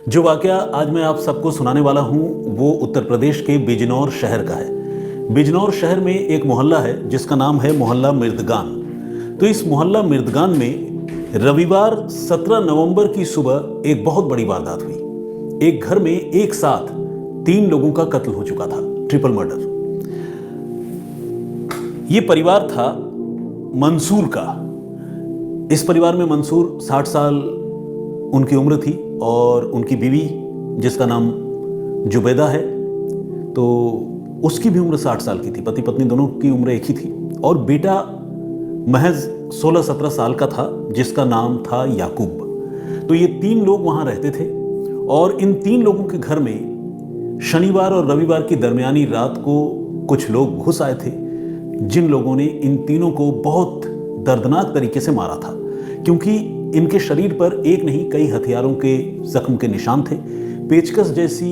जो वाकया आज मैं आप सबको सुनाने वाला हूं वो उत्तर प्रदेश के बिजनौर शहर का है। बिजनौर शहर में एक मोहल्ला है जिसका नाम है मोहल्ला मिर्दगान। तो इस मोहल्ला मिर्दगान में रविवार 17 नवंबर की सुबह एक बहुत बड़ी वारदात हुई। एक घर में एक साथ 3 लोगों का कत्ल हो चुका था, ट्रिपल मर्डर। ये परिवार था मंसूर का। इस परिवार में मंसूर 60 साल उनकी उम्र थी और उनकी बीवी जिसका नाम जुबैदा है, तो उसकी भी उम्र 60 साल की थी। पति पत्नी दोनों की उम्र एक ही थी और बेटा महज 16-17 साल का था जिसका नाम था याकूब। तो ये 3 लोग वहां रहते थे और इन 3 लोगों के घर में शनिवार और रविवार की दरमियानी रात को कुछ लोग घुस आए थे जिन लोगों ने इन तीनों को बहुत दर्दनाक तरीके से मारा था, क्योंकि इनके शरीर पर एक नहीं कई हथियारों के जख्म के निशान थे। पेचकस जैसी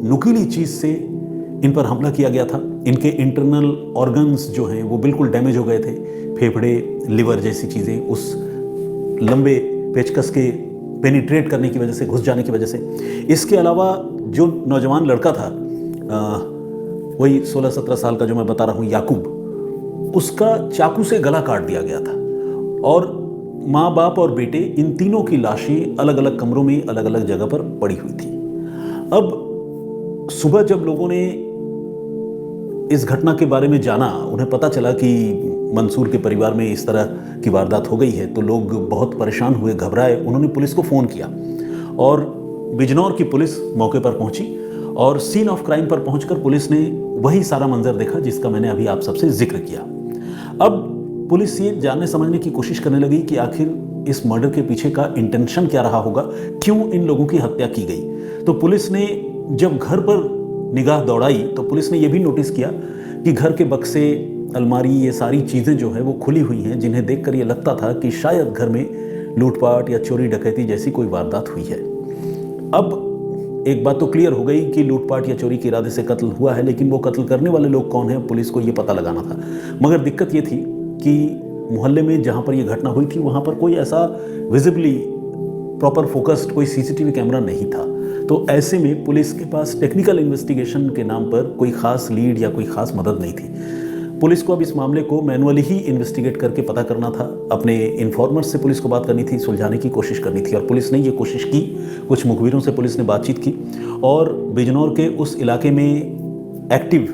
नुकीली चीज से इन पर हमला किया गया था। इनके इंटरनल ऑर्गन्स जो हैं वो बिल्कुल डैमेज हो गए थे। फेफड़े, लिवर जैसी चीजें उस लंबे पेचकस के पेनिट्रेट करने की वजह से, घुस जाने की वजह से। इसके अलावा जो नौजवान लड़का था, वही 16-17 साल का जो मैं बता रहा हूँ याकूब, उसका चाकू से गला काट दिया गया था और माँ बाप और बेटे इन तीनों की लाशें अलग अलग कमरों में अलग अलग जगह पर पड़ी हुई थी। अब सुबह जब लोगों ने इस घटना के बारे में जाना, उन्हें पता चला कि मंसूर के परिवार में इस तरह की वारदात हो गई है, तो लोग बहुत परेशान हुए, घबराए। उन्होंने पुलिस को फ़ोन किया और बिजनौर की पुलिस मौके पर पहुंची और सीन ऑफ क्राइम पर पहुंचकर पुलिस ने वही सारा मंजर देखा जिसका मैंने अभी आप सबसे जिक्र किया। अब पुलिस ये जानने समझने की कोशिश करने लगी कि आखिर इस मर्डर के पीछे का इंटेंशन क्या रहा होगा, क्यों इन लोगों की हत्या की गई। तो पुलिस ने जब घर पर निगाह दौड़ाई तो पुलिस ने यह भी नोटिस किया कि घर के बक्से, अलमारी, ये सारी चीज़ें जो है वो खुली हुई हैं, जिन्हें देखकर ये लगता था कि शायद घर में लूटपाट या चोरी डकैती जैसी कोई वारदात हुई है। अब एक बात तो क्लियर हो गई कि लूटपाट या चोरी के इरादे से कत्ल हुआ है, लेकिन वो कत्ल करने वाले लोग कौन हैं, पुलिस को ये पता लगाना था। मगर दिक्कत ये थी कि मोहल्ले में जहां पर यह घटना हुई थी वहां पर कोई ऐसा विजिबली प्रॉपर फोकस्ड कोई सीसीटीवी कैमरा नहीं था। तो ऐसे में पुलिस के पास टेक्निकल इन्वेस्टिगेशन के नाम पर कोई खास लीड या कोई खास मदद नहीं थी। पुलिस को अब इस मामले को मैनुअली ही इन्वेस्टिगेट करके पता करना था। अपने इन्फॉर्मर्स से पुलिस को बात करनी थी, सुलझाने की कोशिश करनी थी और पुलिस ने ये कोशिश की। कुछ मुखबिरों से पुलिस ने बातचीत की और बिजनौर के उस इलाके में एक्टिव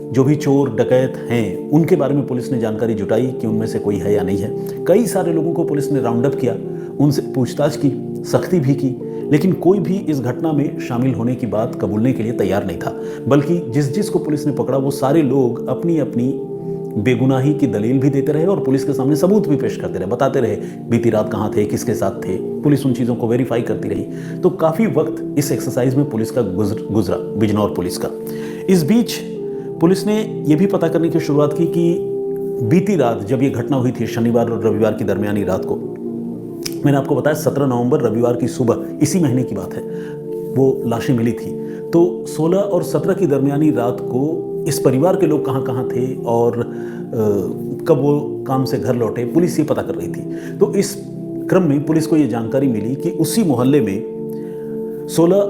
जो भी चोर डकैत हैं उनके बारे में पुलिस ने जानकारी जुटाई कि उनमें से कोई है या नहीं है। कई सारे लोगों को पुलिस ने राउंड अप किया, उनसे पूछताछ की, सख्ती भी की, लेकिन कोई भी इस घटना में शामिल होने की बात कबूलने के लिए तैयार नहीं था। बल्कि जिस को पुलिस ने पकड़ा वो सारे लोग अपनी अपनी बेगुनाही की दलील भी देते रहे और पुलिस के सामने सबूत भी पेश करते रहे, बताते रहे बीती रात कहाँ थे, किसके साथ थे। पुलिस उन चीज़ों को वेरीफाई करती रही। तो काफ़ी वक्त इस एक्सरसाइज में पुलिस का गुजरा, बिजनौर पुलिस का। इस बीच पुलिस ने यह भी पता करने की शुरुआत की कि बीती रात जब यह घटना हुई थी, शनिवार और रविवार की दरमियानी रात को, मैंने आपको बताया 17 नवंबर रविवार की सुबह, इसी महीने की बात है, वो लाशें मिली थी। तो 16 और 17 की दरमियानी रात को इस परिवार के लोग कहाँ कहाँ थे और कब वो काम से घर लौटे, पुलिस ये पता कर रही थी। तो इस क्रम में पुलिस को ये जानकारी मिली कि उसी मोहल्ले में 16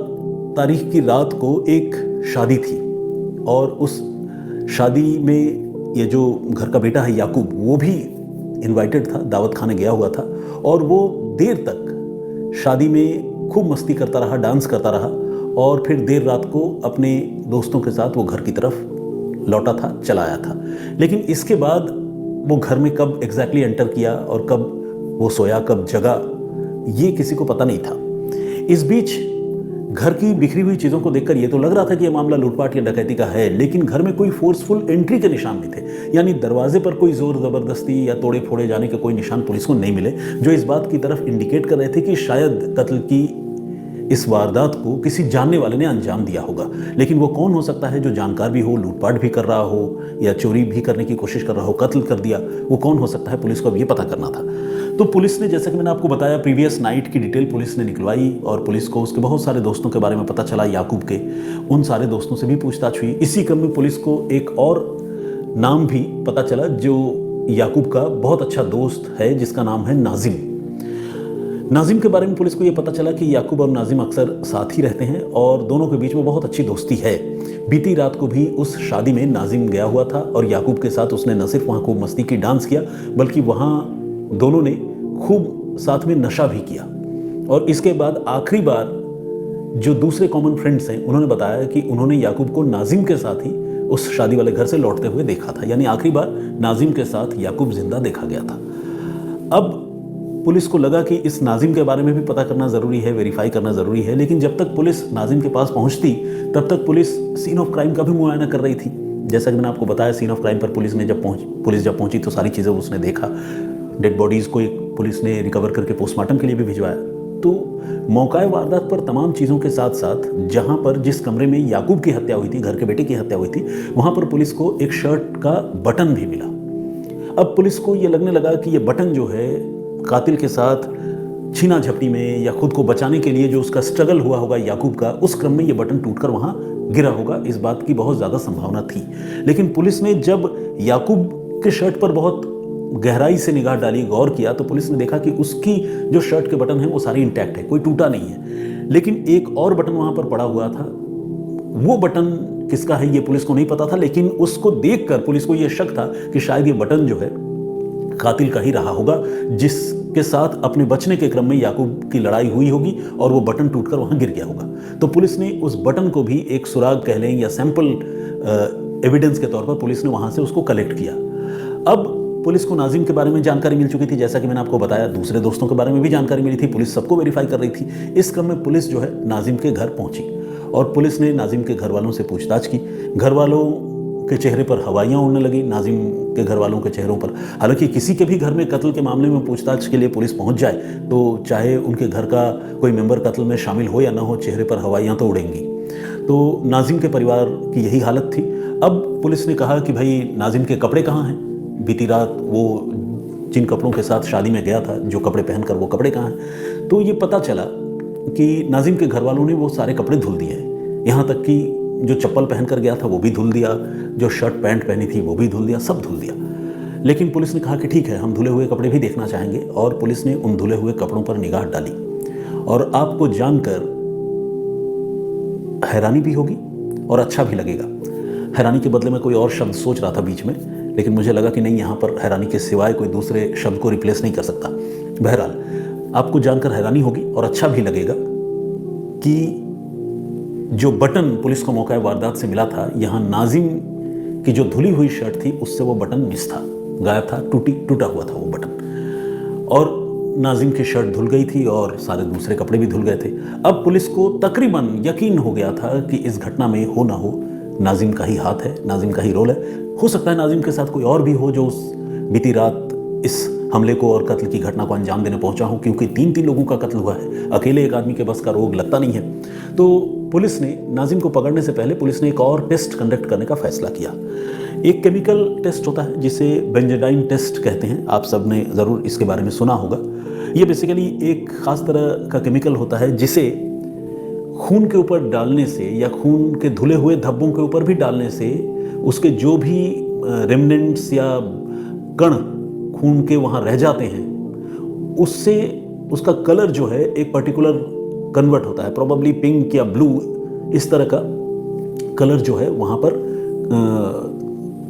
तारीख की रात को एक शादी थी और उस शादी में ये जो घर का बेटा है याकूब, वो भी इनवाइटेड था, दावत खाने गया हुआ था और वो देर तक शादी में खूब मस्ती करता रहा, डांस करता रहा और फिर देर रात को अपने दोस्तों के साथ वो घर की तरफ लौटा था, चला आया था। लेकिन इसके बाद वो घर में कब एग्जैक्टली एंटर किया और कब वो सोया, कब जगा, ये किसी को पता नहीं था। इस बीच घर की बिखरी हुई चीज़ों को देखकर ये तो लग रहा था कि यह मामला लूटपाट या डकैती का है, लेकिन घर में कोई फोर्सफुल एंट्री के निशान भी थे। यानी दरवाजे पर कोई जोर ज़बरदस्ती या तोड़े फोड़े जाने के कोई निशान पुलिस को नहीं मिले, जो इस बात की तरफ इंडिकेट कर रहे थे कि शायद कत्ल की इस वारदात को किसी जानने वाले ने अंजाम दिया होगा। लेकिन वो कौन हो सकता है जो जानकार भी हो, लूटपाट भी कर रहा हो या चोरी भी करने की कोशिश कर रहा हो, कत्ल कर दिया, वो कौन हो सकता है, पुलिस को अब ये पता करना था। तो पुलिस ने, जैसे कि मैंने आपको बताया, प्रीवियस नाइट की डिटेल पुलिस ने निकलवाई और पुलिस को उसके बहुत सारे दोस्तों के बारे में पता चला, याकूब के। उन सारे दोस्तों से भी पूछताछ हुई। इसी क्रम में पुलिस को एक और नाम भी पता चला जो याकूब का बहुत अच्छा दोस्त है, जिसका नाम है नाजिम। नाजिम के बारे में पुलिस को ये पता चला कि याकूब और नाजिम अक्सर साथ ही रहते हैं और दोनों के बीच में बहुत अच्छी दोस्ती है। बीती रात को भी उस शादी में नाजिम गया हुआ था और याकूब के साथ उसने न सिर्फ वहाँ खूब मस्ती की, डांस किया, बल्कि वहाँ दोनों ने खूब साथ में नशा भी किया। और इसके बाद आखिरी बार जो दूसरे कॉमन फ्रेंड्स हैं उन्होंने बताया कि उन्होंने याकूब को नाजिम के साथ ही उस शादी वाले घर से लौटते हुए देखा था, यानी आखिरी बार नाजिम के साथ याकूब जिंदा देखा गया था। अब पुलिस को लगा कि इस नाजिम के बारे में भी पता करना ज़रूरी है, वेरीफाई करना ज़रूरी है, लेकिन जब तक पुलिस नाजिम के पास पहुंचती तब तक पुलिस सीन ऑफ क्राइम का भी मुआयना कर रही थी। जैसा कि मैंने आपको बताया, सीन ऑफ क्राइम पर पुलिस जब पहुंची तो सारी चीज़ें उसने देखा। डेड बॉडीज़ को पुलिस ने रिकवर करके पोस्टमार्टम के लिए भी भिजवाया। तो मौकाए वारदात पर तमाम चीज़ों के साथ साथ जहाँ पर जिस कमरे में याकूब की हत्या हुई थी, घर के बेटे की हत्या हुई थी, वहाँ पर पुलिस को एक शर्ट का बटन भी मिला। अब पुलिस को ये लगने लगा कि ये बटन जो है कातिल के साथ छीना झपटी में या खुद को बचाने के लिए जो उसका स्ट्रगल हुआ होगा याकूब का, उस क्रम में ये बटन टूटकर वहाँ गिरा होगा, इस बात की बहुत ज़्यादा संभावना थी। लेकिन पुलिस ने जब याकूब के शर्ट पर बहुत गहराई से निगाह डाली, गौर किया, तो पुलिस ने देखा कि उसकी जो शर्ट के बटन हैं वो सारे इंटैक्ट है, कोई टूटा नहीं है। लेकिन एक और बटन वहाँ पर पड़ा हुआ था। वो बटन किसका है ये पुलिस को नहीं पता था, लेकिन उसको देखकर पुलिस को ये शक था कि शायद ये बटन जो है कातिल का ही रहा होगा, जिसके साथ अपने बचने के क्रम में याकूब की लड़ाई हुई होगी और वो बटन टूटकर वहाँ गिर गया होगा। तो पुलिस ने उस बटन को भी एक सुराग कह लें या सैंपल एविडेंस के तौर पर पुलिस ने वहाँ से उसको कलेक्ट किया। अब पुलिस को नाजिम के बारे में जानकारी मिल चुकी थी, जैसा कि मैंने आपको बताया, दूसरे दोस्तों के बारे में भी जानकारी मिली थी, पुलिस सबको वेरीफाई कर रही थी। इस क्रम में पुलिस जो है नाजिम के घर पहुंची और पुलिस ने नाजिम के घर वालों से पूछताछ की। घर वालों के चेहरे पर हवाइयाँ उड़ने लगी, नाजिम के घर वालों के चेहरों पर। हालांकि किसी के भी घर में कत्ल के मामले में पूछताछ के लिए पुलिस पहुंच जाए तो चाहे उनके घर का कोई मेंबर कत्ल में शामिल हो या ना हो, चेहरे पर हवाइयाँ तो उड़ेंगी। तो नाजिम के परिवार की यही हालत थी। अब पुलिस ने कहा कि भाई नाजिम के कपड़े कहाँ हैं, बीती रात वो जिन कपड़ों के साथ शादी में गया था, जो कपड़े पहनकर, वो कपड़े कहाँ हैं। तो ये पता चला कि नाजिम के घर वालों ने वो सारे कपड़े धुल दिए हैं, यहाँ तक कि जो चप्पल पहनकर गया था वो भी धुल दिया, जो शर्ट पैंट पहनी थी वो भी धुल दिया, सब धुल दिया। लेकिन पुलिस ने कहा कि ठीक है, हम धुले हुए कपड़े भी देखना चाहेंगे और पुलिस ने उन धुले हुए कपड़ों पर निगाह डाली। और आपको जानकर हैरानी भी होगी और अच्छा भी लगेगा। हैरानी के बदले में कोई और शब्द सोच रहा था बीच में, लेकिन मुझे लगा कि नहीं, यहाँ पर हैरानी के सिवाय कोई दूसरे शब्द को रिप्लेस नहीं कर सकता। बहरहाल आपको जानकर हैरानी होगी और अच्छा भी लगेगा कि जो बटन पुलिस को मौका वारदात से मिला था, यहाँ नाजिम की जो धुली हुई शर्ट थी उससे वो बटन मिस था, गायब था, टूटा हुआ था वो बटन। और नाजिम की शर्ट धुल गई थी और सारे दूसरे कपड़े भी धुल गए थे। अब पुलिस को तकरीबन यकीन हो गया था कि इस घटना में हो ना हो नाजिम का ही हाथ है, नाजिम का ही रोल है। हो सकता है नाजिम के साथ कोई और भी हो जो उस बीती रात इस हमले को और कत्ल की घटना को अंजाम देने पहुंचा हो, क्योंकि 3 लोगों का कत्ल हुआ है, अकेले एक आदमी के बस का रोग लगता नहीं है। तो पुलिस ने नाजिम को पकड़ने से पहले पुलिस ने एक और टेस्ट कंडक्ट करने का फैसला किया। एक केमिकल टेस्ट होता है जिसे बेंजाडाइन टेस्ट कहते हैं, आप सब ने ज़रूर इसके बारे में सुना होगा। ये बेसिकली एक ख़ास तरह का केमिकल होता है जिसे खून के ऊपर डालने से या खून के धुले हुए धब्बों के ऊपर भी डालने से उसके जो भी रेमनेंट्स या कण खून के वहाँ रह जाते हैं, उससे उसका कलर जो है एक पर्टिकुलर कन्वर्ट होता है, प्रोबेबली पिंक या ब्लू, इस तरह का कलर जो है वहाँ पर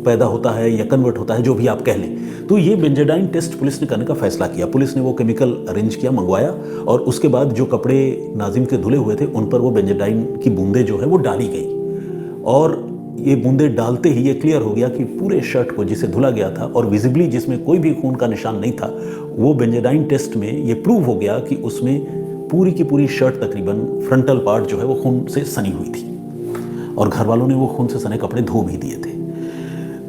पैदा होता है या कन्वर्ट होता है, जो भी आप कह लें। तो ये बेंजाडाइन टेस्ट पुलिस ने करने का फैसला किया। पुलिस ने वो केमिकल अरेंज किया, मंगवाया, और उसके बाद जो कपड़े नाजिम के धुले हुए थे उन पर वो बेंजाडाइन की बूंदें जो है वो डाली गई। और ये बूंदें डालते ही ये क्लियर हो गया कि पूरे शर्ट को जिसे धुला गया था और विजिबली जिसमें कोई भी खून का निशान नहीं था, वो बेंजाडाइन टेस्ट में ये प्रूव हो गया कि उसमें पूरी की पूरी शर्ट तकरीबन फ्रंटल पार्ट जो है वो खून से सनी हुई थी, और घर वालों ने वो खून से सने कपड़े धो भी दिए थे।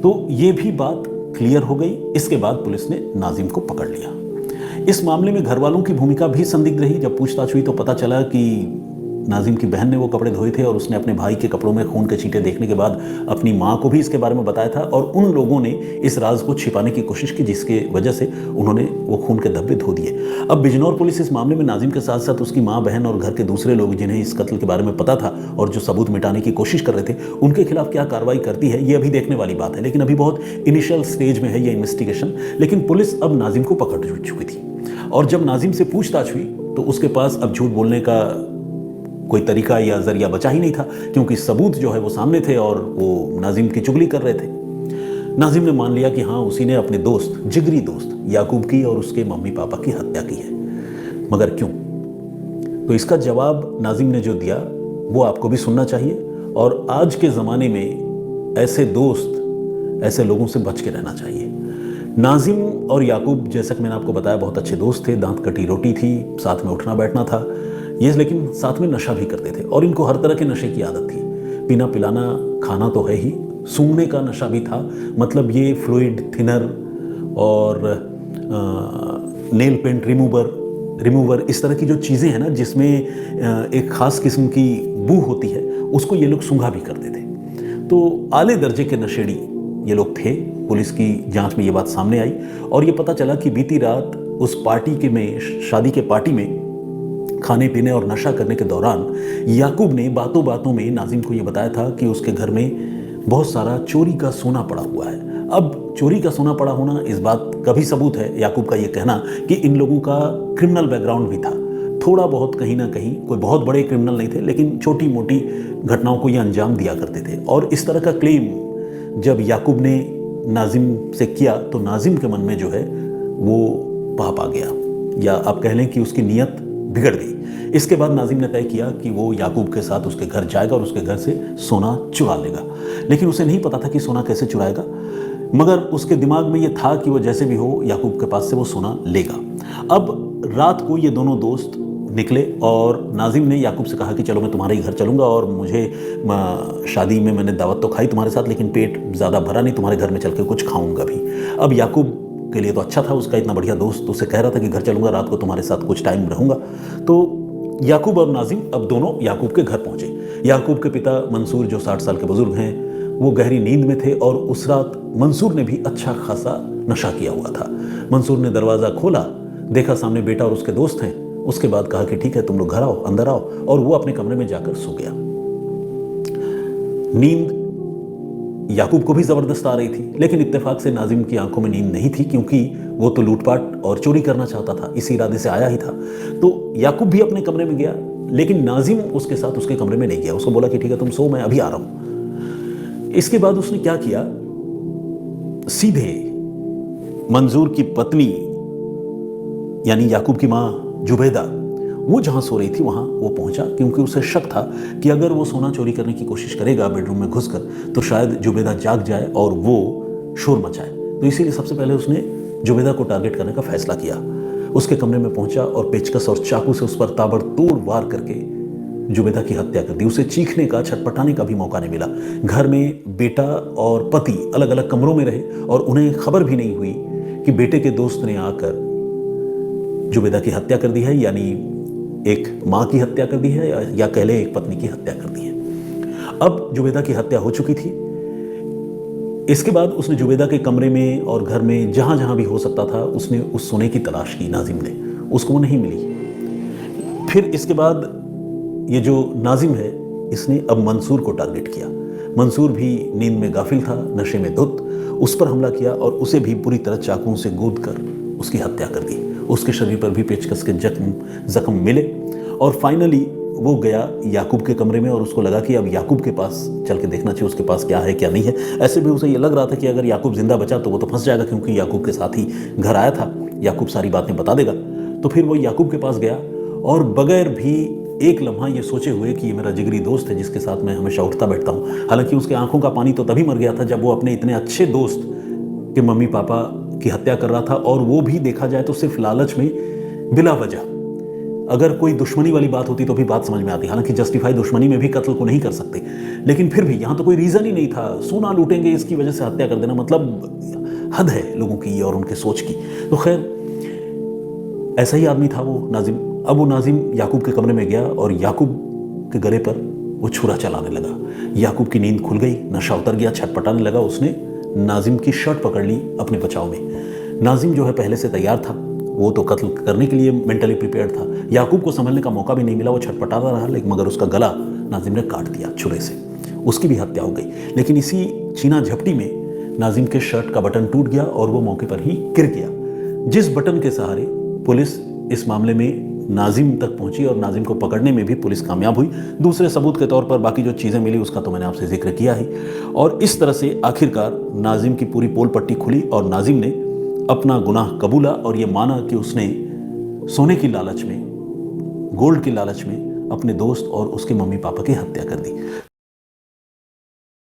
तो ये भी बात क्लियर हो गई। इसके बाद पुलिस ने नाजिम को पकड़ लिया। इस मामले में घर वालों की भूमिका भी संदिग्ध रही। जब पूछताछ हुई तो पता चला कि नाजिम की बहन ने वो कपड़े धोए थे और उसने अपने भाई के कपड़ों में खून के छींटे देखने के बाद अपनी माँ को भी इसके बारे में बताया था, और उन लोगों ने इस राज को छिपाने की कोशिश की, जिसके वजह से उन्होंने वो खून के धब्बे धो दिए। अब बिजनौर पुलिस इस मामले में नाजिम के साथ साथ उसकी माँ, बहन और घर के दूसरे लोग जिन्हें इस कत्ल के बारे में पता था और जो सबूत मिटाने की कोशिश कर रहे थे, उनके खिलाफ क्या कार्रवाई करती है ये अभी देखने वाली बात है। लेकिन अभी बहुत इनिशियल स्टेज में है ये इन्वेस्टिगेशन। लेकिन पुलिस अब नाजिम को पकड़ चुकी थी। और जब नाजिम से पूछताछ हुई तो उसके पास अब झूठ बोलने का कोई तरीका या जरिया बचा ही नहीं था, क्योंकि सबूत जो है वो सामने थे और वो नाजिम की चुगली कर रहे थे। नाजिम ने मान लिया कि हाँ, उसी ने अपने दोस्त, जिगरी दोस्त याकूब की और उसके मम्मी पापा की हत्या की है। मगर क्यों? तो इसका जवाब नाजिम ने जो दिया वो आपको भी सुनना चाहिए। और आज के ज़माने में ऐसे दोस्त, ऐसे लोगों से बच के रहना चाहिए। नाजिम और याकूब, जैसा कि मैंने आपको बताया, बहुत अच्छे दोस्त थे, दांत कटी रोटी थी, साथ में उठना बैठना था ये, लेकिन साथ में नशा भी करते थे और इनको हर तरह के नशे की आदत थी। पीना पिलाना खाना तो है ही, सूंघने का नशा भी था। मतलब ये फ्लूइड थिनर और नेल पेंट रिमूवर इस तरह की जो चीज़ें हैं ना, जिसमें एक ख़ास किस्म की बू होती है, उसको ये लोग सूंघा भी करते थे। तो आले दर्जे के नशेड़ी ये लोग थे। पुलिस की जांच में ये बात सामने आई और ये पता चला कि बीती रात उस पार्टी के में, शादी के पार्टी में खाने पीने और नशा करने के दौरान याकूब ने बातों बातों में नाजिम को ये बताया था कि उसके घर में बहुत सारा चोरी का सोना पड़ा हुआ है। अब चोरी का सोना पड़ा होना, इस बात का भी सबूत है याकूब का ये कहना कि इन लोगों का क्रिमिनल बैकग्राउंड भी था, थोड़ा बहुत कहीं ना कहीं, कोई बहुत बड़े क्रिमिनल नहीं थे, लेकिन छोटी मोटी घटनाओं को ये अंजाम दिया करते थे। और इस तरह का क्लेम जब याकूब ने नाजिम से किया तो नाजिम के मन में जो है वो पाप आ गया, या आप कह लें कि उसकी नीयत बिगड़ गई। इसके बाद नाजिम ने तय किया कि वो याकूब के साथ उसके घर जाएगा और उसके घर से सोना चुरा लेगा। लेकिन उसे नहीं पता था कि सोना कैसे चुराएगा, मगर उसके दिमाग में ये था कि वो जैसे भी हो याकूब के पास से वो सोना लेगा। अब रात को ये दोनों दोस्त निकले और नाजिम ने याकूब से कहा कि चलो मैं तुम्हारे ही घर चलूँगा और मुझे शादी में मैंने दावत तो खाई तुम्हारे साथ, लेकिन पेट ज़्यादा भरा नहीं, तुम्हारे घर में चल के कुछ खाऊंगा भी। अब याकूब के लिए तो अच्छा था, उसका इतना बढ़िया दोस्त उसे कह रहा था कि घर चलूँगा, रात को तुम्हारे साथ कुछ टाइम रहूँगा। तो याकूब और नाजिम अब दोनों याकूब के घर पहुँचे। याकूब के पिता मंसूर, जो 60 साल के बुजुर्ग हैं, वो गहरी नींद में थे और उस रात मंसूर ने भी अच्छा खासा नशा किया हुआ था। मंसूर ने दरवाज़ा खोला, देखा सामने बेटा और उसके दोस्त हैं। उसके बाद कहा कि ठीक है, तुम लोग घर आओ, अंदर आओ, और वो अपने कमरे में जाकर सो गया। नींद याकूब को भी ज़बरदस्त आ रही थी, लेकिन इत्तेफाक से नाजिम की आंखों में नींद नहीं थी, क्योंकि वो तो लूटपाट और चोरी करना चाहता था, इसी इरादे से आया ही था। तो याकूब भी अपने कमरे में गया, लेकिन नाजिम उसके साथ उसके कमरे में नहीं गया। उसको बोला कि ठीक है तुम सो, मैं अभी आ रहा हूं। इसके बाद उसने क्या किया, सीधे मंसूर की पत्नी यानी याकूब की मां जुबैदा, वो जहां सो रही थी वहां वो पहुंचा, क्योंकि उसे शक था कि अगर वो सोना चोरी करने की कोशिश करेगा बेडरूम में घुसकर तो शायद जुबैदा जाग जाए और वो शोर मचाए। तो इसीलिए सबसे पहले उसने जुबैदा को टारगेट करने का फैसला किया। उसके कमरे में पहुंचा और पेचकस और चाकू से उस पर ताबड़तोड़ वार करके जुबैदा की हत्या कर दी। उसे चीखने का, छटपटाने का भी मौका नहीं मिला। घर में बेटा और पति अलग अलग कमरों में रहे और उन्हें खबर भी नहीं हुई कि बेटे के दोस्त ने आकर जुबैदा की हत्या कर दी है, यानी एक मां की हत्या कर दी है, या कह ले एक पत्नी की हत्या कर दी है। अब जुबैदा की हत्या हो चुकी थी। इसके बाद उसने जुबैदा के कमरे में और घर में जहां जहां भी हो सकता था उसने उस सोने की तलाश की। नाजिम ने, उसको वो नहीं मिली। फिर इसके बाद ये जो नाजिम है, इसने अब मंसूर को टारगेट किया। मंसूर भी नींद में गाफिल था, नशे में धुत। उस पर हमला किया और उसे भी पूरी तरह चाकुओं से गूंद कर उसकी हत्या कर दी। उसके शरीर पर भी पेचकस के जख्म मिले और फाइनली वो गया याकूब के कमरे में और उसको लगा कि अब याकूब के पास चल के देखना चाहिए उसके पास क्या है क्या नहीं है। ऐसे भी उसे ये लग रहा था कि अगर याकूब जिंदा बचा तो वो तो फंस जाएगा, क्योंकि याकूब के साथ ही घर आया था, याकूब सारी बातें बता देगा। तो फिर वो याकूब के पास गया और बगैर भी एक लम्हा ये सोचे हुए कि ये मेरा जिगरी दोस्त है जिसके साथ मैं हमेशा उठता बैठता हूँ। हालांकि उसके आंखों का पानी तो तभी मर गया था जब वो अपने इतने अच्छे दोस्त के मम्मी पापा की हत्या कर रहा था, और वो भी देखा जाए तो सिर्फ लालच में, बिला वजह। अगर कोई दुश्मनी वाली बात होती तो भी बात समझ में आती, हालांकि जस्टिफाई दुश्मनी में भी कत्ल को नहीं कर सकते, लेकिन फिर भी यहाँ तो कोई रीज़न ही नहीं था। सोना लूटेंगे इसकी वजह से हत्या कर देना, मतलब हद है लोगों की और उनके सोच की। तो खैर ऐसा ही आदमी था वो नाजिम। अब वो नाजिम याकूब के कमरे में गया और याकूब के गले पर वो छुरा चलाने लगा। याकूब की नींद खुल गई, नशा उतर गया, छटपटाने लगा। उसने नाजिम की शर्ट पकड़ ली अपने बचाव में। नाजिम जो है पहले से तैयार था, वो तो कत्ल करने के लिए मेंटली प्रिपेयर्ड था। याकूब को संभलने का मौका भी नहीं मिला, वो छटपटाता रहा, लेकिन मगर उसका गला नाजिम ने काट दिया छुरे से। उसकी भी हत्या हो गई। लेकिन इसी छीना झपटी में नाजिम के शर्ट का बटन टूट गया और वो मौके पर ही गिर गया। जिस बटन के सहारे पुलिस इस मामले में नाजिम तक पहुंची और नाजिम को पकड़ने में भी पुलिस कामयाब हुई। दूसरे सबूत के तौर पर बाकी जो चीज़ें मिली उसका तो मैंने आपसे जिक्र किया ही। और इस तरह से आखिरकार नाजिम की पूरी पोल पट्टी खुली और नाजिम ने अपना गुनाह कबूला और ये माना कि उसने सोने की लालच में, गोल्ड की लालच में अपने दोस्त और उसके मम्मी पापा की हत्या कर दी।